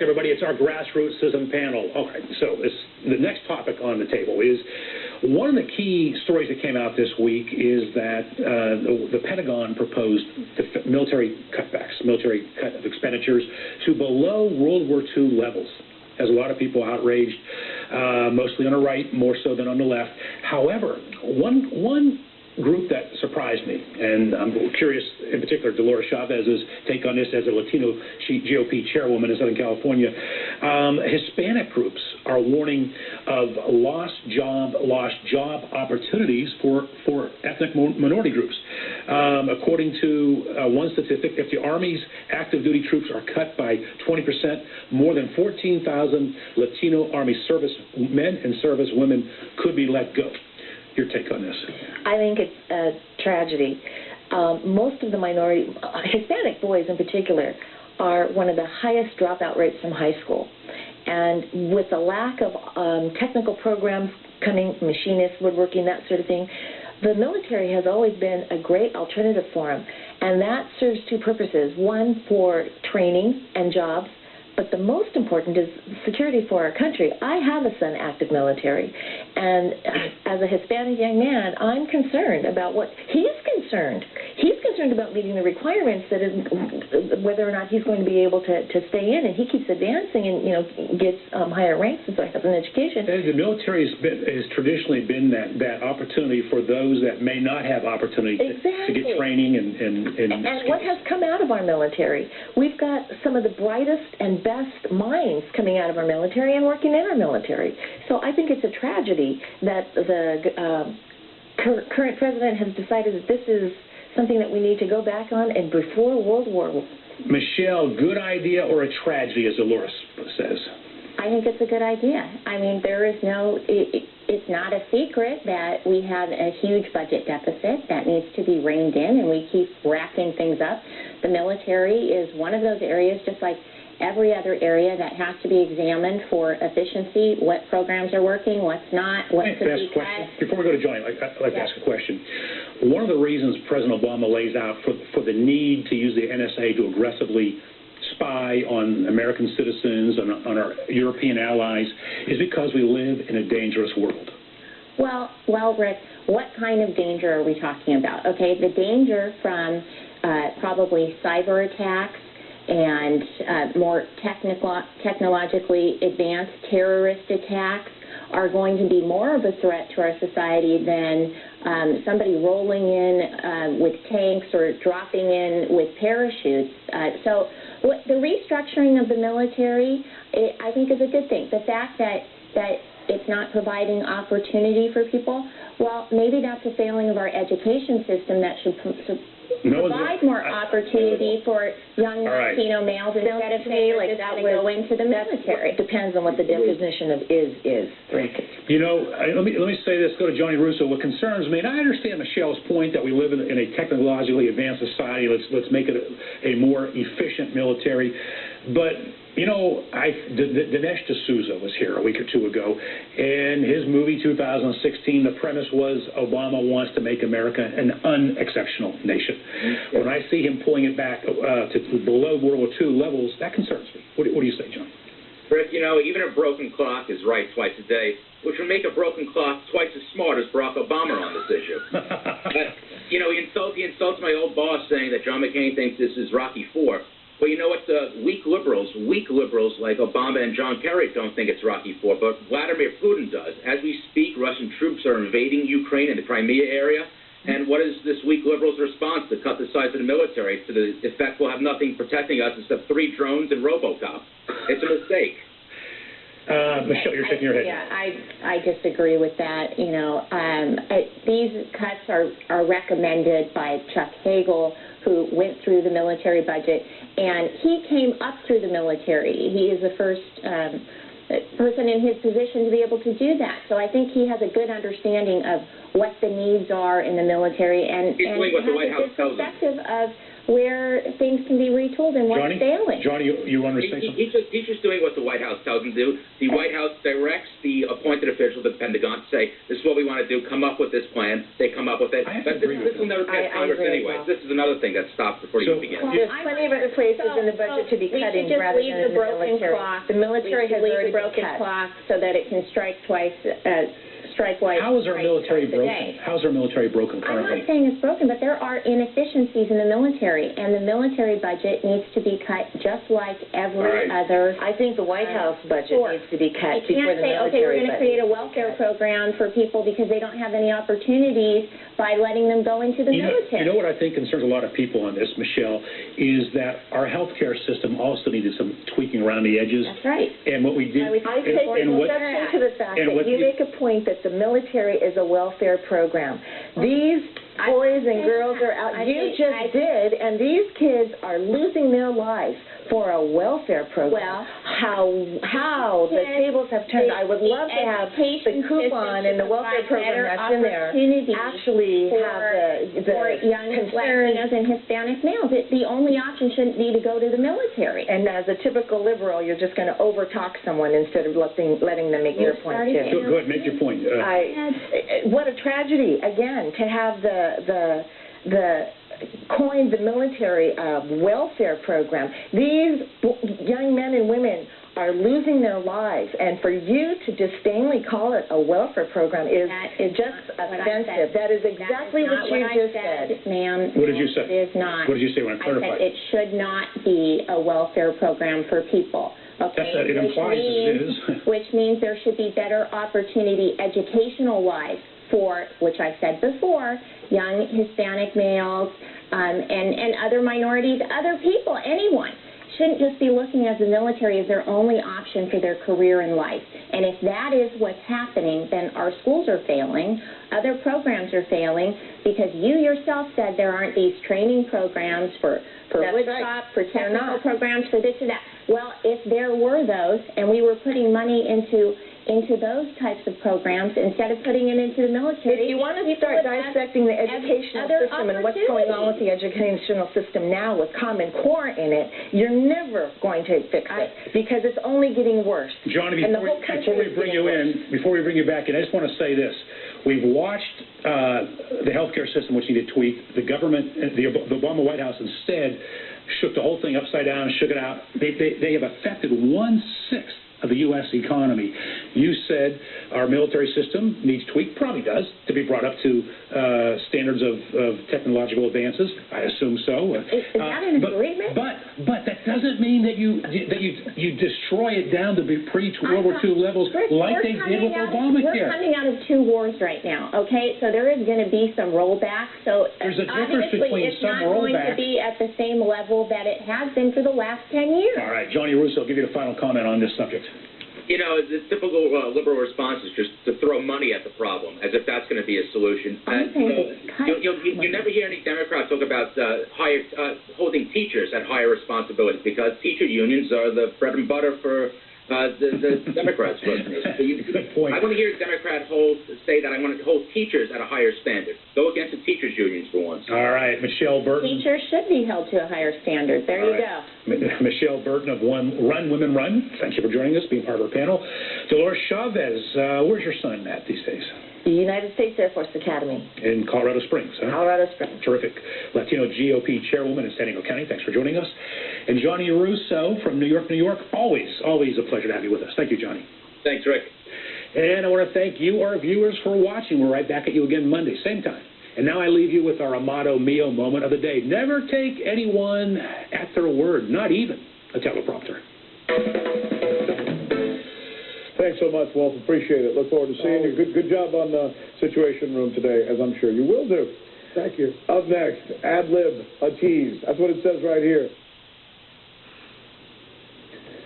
everybody. It's our grassroots citizen panel. Okay, so the next topic on the table is one of the key stories that came out this week is that the Pentagon proposed military cutbacks, military cut of expenditures to below World War II levels. Has a lot of people outraged, mostly on the right, more so than on the left. However, one group that surprised me, and I'm curious, in particular, Dolores Chavez's take on this as a Latino GOP chairwoman in Southern California. Hispanic groups are warning of lost job opportunities for ethnic minority groups. According to one statistic, if the Army's active duty troops are cut by 20%, more than 14,000 Latino Army service men and service women could be let go. Your take on this? I think it's a tragedy. Most of the minority, Hispanic boys in particular, are one of the highest dropout rates from high school. And with the lack of technical programs coming, machinists, woodworking, that sort of thing, the military has always been a great alternative for them. And that serves two purposes. One, for training and jobs. But the most important is security for our country. I have a son active military, and as a Hispanic young man, I'm concerned about what he's concerned. He's concerned about meeting the requirements, that is, whether or not he's going to be able to stay in, and he keeps advancing and, you know, gets higher ranks and so has an education. And the military has traditionally been that opportunity for those that may not have opportunity to get training and what has come out of our military? We've got some of the brightest and best minds coming out of our military and working in our military. So I think it's a tragedy that the current president has decided that this is something that we need to go back on and before World War. Michelle, good idea or a tragedy, as Dolores says? I think it's a good idea. I mean, there is no, it's not a secret that we have a huge budget deficit that needs to be reined in, and we keep wrapping things up. The military is one of those areas, just like every other area, that has to be examined for efficiency, what programs are working, what's not, what could be cut. Before we go to Johnny, I'd like to ask a question. One of the reasons President Obama lays out for the need to use the NSA to aggressively spy on American citizens, on our European allies, is because we live in a dangerous world. Well, Rick, what kind of danger are we talking about? Okay, the danger from probably cyber attacks and more technologically advanced terrorist attacks are going to be more of a threat to our society than somebody rolling in with tanks or dropping in with parachutes. So the restructuring of the military, I think, is a good thing. The fact that it's not providing opportunity for people, well, maybe that's a failing of our education system that should provide more opportunity for young Latino males instead of saying like that would go into the military. It depends on what the definition of is. You know, let me say this. Go to Johnny Russo. What concerns me, and I understand Michelle's point that we live in a technologically advanced society. Let's make it a more efficient military. But you know, Dinesh D'Souza was here a week or two ago, and his movie 2016, the premise was Obama wants to make America an unexceptional nation. When I see him pulling it back to below World War II levels, that concerns me. What do you say, John? Rick, you know, even a broken clock is right twice a day, which would make a broken clock twice as smart as Barack Obama on this issue. But, you know, he insults my old boss saying that John McCain thinks this is Rocky IV. Well, you know what? The weak liberals like Obama and John Kerry don't think it's Rocky IV, but Vladimir Putin does. As we speak, Russian troops are invading Ukraine in the Crimea area. And what is this weak liberals' response? To cut the size of the military to the effect we'll have nothing protecting us except 3 drones and RoboCop. It's a mistake. Michelle, you're shaking your head. Yeah, I disagree with that. You know, these cuts are recommended by Chuck Hagel, who went through the military budget, and he came up through the military. He is the first person in his position to be able to do that. So I think he has a good understanding of what the needs are in the military, and has a perspective where things can be retooled and what's failing. Johnny, you want to say something? He's just doing what the White House tells him to do. The White House directs the appointed official, the Pentagon, to say, this is what we want to do, come up with this plan. They come up with it. But this will never pass Congress anyway. This is another thing that stops before you begin. There's plenty of other places in the budget to be cutting rather than in the military. The military has already been cut. Clock so that it can strike twice. How is our military broken? How is our military broken currently? I'm not saying it's broken, but there are inefficiencies in the military, and the military budget needs to be cut just like every other. I think the White House budget needs to be cut before the military budget. Okay, we're going to create a welfare program for people because they don't have any opportunities by letting them go into the military. You know what I think concerns a lot of people on this, Michelle, is that our healthcare system also needed some tweaking around the edges. That's right. And what we did, I take exception to the fact that you make a point that the military is a welfare program. These boys and girls are out. You just did, and these kids are losing their lives for a welfare program. Well, how the tables have turned. I would love to have the coupon and the welfare program that's in there actually have for young Latinos and Hispanic males. The only option shouldn't be to go to the military. And as a typical liberal, you're just going to overtalk someone instead of letting them make their point too. Go ahead, make your point. What a tragedy again to have coined the military welfare program. These young men and women are losing their lives, and for you to disdainfully call it a welfare program is just offensive. That is exactly what you just said. Ma'am. What did you say? It is not. What did you say when I clarified? I said it should not be a welfare program for people. Okay, it implies it is. Which means there should be better opportunity educational-wise for, which I said before, young Hispanic males and other minorities, other people, anyone. Shouldn't just be looking at the military as their only option for their career in life. And if that is what's happening, then our schools are failing, other programs are failing, because you yourself said there aren't these training programs for woodshop, for technical programs, for this or that. Well, if there were those, and we were putting money into those types of programs instead of putting it into the military. If you want to start dissecting the educational system and what's going on with the educational system now with Common Core in it, you're never going to fix it because it's only getting worse. Johnny, before we bring you back in, I just want to say this. We've watched the healthcare system, which needed tweaked. The government, the Obama White House, instead shook the whole thing upside down, shook it out. They have affected 1/6 of the U.S. economy. You said our military system needs tweaked, probably does, to be brought up to standards of technological advances. I assume so. Is that an agreement? But that doesn't mean that you destroy it down to pre-World War II levels like they did with Obamacare. We're coming out of 2 wars right now, okay? So there is going to be some rollback. So there's a difference between some rollback. It's not going to be at the same level that it has been for the last 10 years. All right, Johnny Russo, I'll give you the final comment on this subject. You know, the typical liberal response is just to throw money at the problem, as if that's going to be a solution. You never hear any Democrats talk about holding teachers at higher responsibilities, because teacher unions are the bread and butter for the Democrats. Good point. I want to hear a Democrat say that I want to hold teachers at a higher standard. Go against the teachers unions for once. All right, Michelle Burton. Teachers should be held to a higher standard. There you go. Michelle Burton of Run Women Run. Thank you for joining us, being part of our panel. Dolores Chavez, where's your son at these days? The United States Air Force Academy. In Colorado Springs, huh? Colorado Springs. Terrific. Latino GOP chairwoman in San Diego County. Thanks for joining us. And Johnny Russo from New York, New York. Always a pleasure to have you with us. Thank you, Johnny. Thanks, Rick. And I want to thank you, our viewers, for watching. We're right back at you again Monday, same time. And now I leave you with our Amato Mio moment of the day. Never take anyone at their word, not even a teleprompter. Thanks so much, Wolf. Appreciate it. Look forward to seeing you. Good job on the Situation Room today, as I'm sure you will do. Thank you. Up next, ad lib, a tease. That's what it says right here.